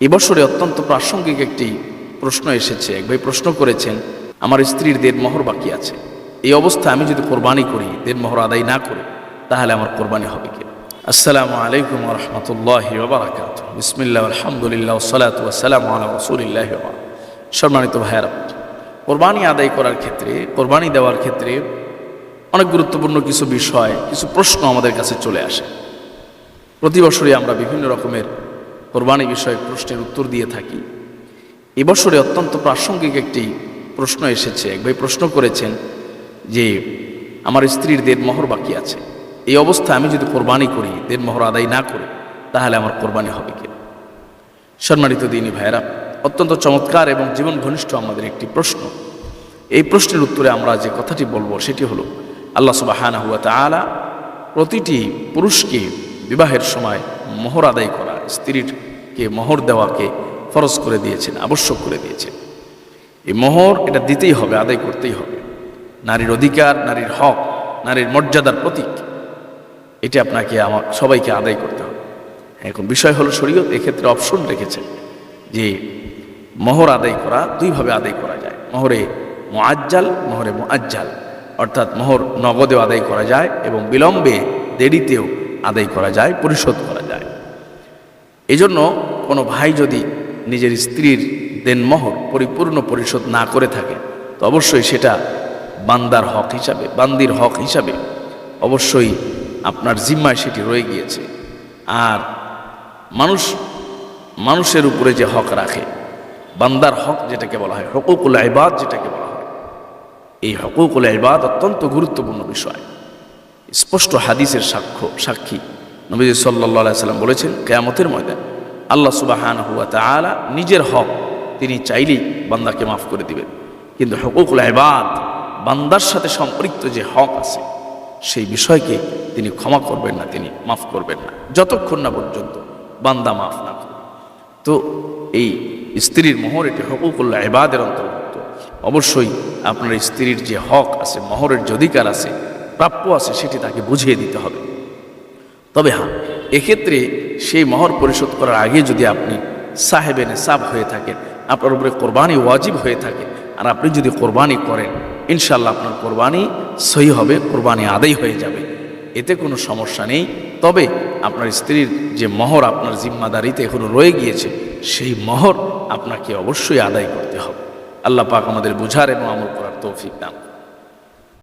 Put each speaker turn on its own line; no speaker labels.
এবছরে অত্যন্ত প্রাসঙ্গিক একটি প্রশ্ন এসেছে। এক ভাই প্রশ্ন করেছেন, আমার স্ত্রীর দেড়মোহর বাকি আছে, এই অবস্থায় আমি যদি কোরবানি করি, দেড়মোহর আদায় না করে, তাহলে আমার কোরবানি হবে কি? আসসালামু আলাইকুম ওয়া রাহমাতুল্লাহি ওয়া বারাকাতুহু। বিসমিল্লাহ, আলহামদুলিল্লাহ, ওয়াসসালাতু ওয়াসসালামু আলা রাসূলিল্লাহ। সম্মানিত ভাইয়েরা, কোরবানি আদায় করার ক্ষেত্রে, কোরবানি দেওয়ার ক্ষেত্রে অনেক গুরুত্বপূর্ণ কিছু বিষয়, কিছু প্রশ্ন আমাদের কাছে চলে আসে। প্রতি বছরই আমরা বিভিন্ন রকমের কোরবানি বিষয়ক প্রশ্নের উত্তর দিয়ে থাকি। এবছরে অত্যন্ত প্রাসঙ্গিক একটি প্রশ্ন এসেছে। এক ভাই প্রশ্ন করেছেন যে, আমার স্ত্রীর দেড়মোহর বাকি আছে, এই অবস্থায় আমি যদি কোরবানি করি, দেড়মোহর আদায় না করে, তাহলে আমার কোরবানি হবে কি? সম্মানিত দিনী ভাইয়েরা, অত্যন্ত চমৎকার এবং জীবন ঘনিষ্ঠ আমাদের একটি প্রশ্ন। এই প্রশ্নের উত্তরে আমরা যে কথাটি বলবো সেটি হলো, আল্লাহ সুবহানাহু ওয়া তাআলা প্রতিটি পুরুষকে বিবাহের সময় মোহর আদায় করা, স্ত্রীকে মোহর দেওয়াকে ফরজ করে দিয়েছেন, আবশ্যক করে দিয়েছেন। এই মোহর এটা দিতেই হবে, আদায় করতেই হবে। নারীর অধিকার, নারীর হক, নারীর মর্যাদার প্রতীক, এটা আপনাকে আমার সবাইকে আদায় করতে হবে। এখন বিষয় হলো, শরীয়ত এক্ষেত্রে অপশন রেখেছে যে মোহর আদায় করা দুইভাবে আদায় করা যায়। মোহরে মুআজ্জাল, মোহরে মুআজ্জাল, অর্থাৎ মোহর নগদেও আদায় করা যায় এবং বিলম্বে, দেরিতেও আদায় করা যায়, পরিশোধ করা যায়। এজন্য কোনো ভাই যদি নিজের স্ত্রীর দেনমোহর পরিপূর্ণ পরিশোধ না করে থাকে, তো অবশ্যই সেটা বান্দার হক হিসাবে, বান্দির হক হিসাবে অবশ্যই আপনার জিম্মায় সেটি রয়ে গিয়েছে। আর মানুষের উপরে যে হক রাখে, বান্দার হক যেটাকে বলা হয়, হুকুকুল ইবাদ যেটাকে বলা হয়, এই হুকুকুল ইবাদ অত্যন্ত গুরুত্বপূর্ণ বিষয়। স্পষ্ট হাদিসের সাক্ষী নবীজি সাল্লাল্লাহু আলাইহি সাল্লাম বলেছেন, কিয়ামতের ময়দানে আল্লাহ সুবহানাহু ওয়া তাআলা নিজের হক তিনি চাইলেই বান্দাকে মাফ করে দিবেন, কিন্তু হুকুকুল ইবাদ, বান্দার সাথে সম্পৃক্ত যে হক আছে, সেই বিষয়কে তিনি ক্ষমা করবেন না, তিনি মাফ করবেন না, যতক্ষণ না পর্যন্ত বান্দা মাফ না করে। তো এই স্ত্রীর মোহর, এটি হুকুকুল ইবাদের অন্তর্ভুক্ত। অবশ্যই আপনার স্ত্রীর যে হক আছে, মোহরের যে অধিকার আছে, প্রাপ্য আছে, সেটি তাকে বুঝিয়ে দিতে হবে। তবে হ্যাঁ, এক্ষেত্রে সেই মোহর পরিশোধ করার আগে যদি আপনি সাহেবে নেসাব হয়ে থাকেন, আপনার উপরে কোরবানি ওয়াজিব হয়ে থাকে, আর আপনি যদি কোরবানি করেন, ইনশাল্লাহ আপনার কোরবানি সহি হবে, কোরবানি আদায় হয়ে যাবে, এতে কোনো সমস্যা নেই। তবে আপনার স্ত্রীর যে মোহর আপনার জিম্মাদারিতে এখনো রয়ে গিয়েছে, সেই মোহর আপনাকে অবশ্যই আদায় করতে হবে। আল্লাহ পাক আমাদের বুঝার এবং আমল করার তৌফিক দান।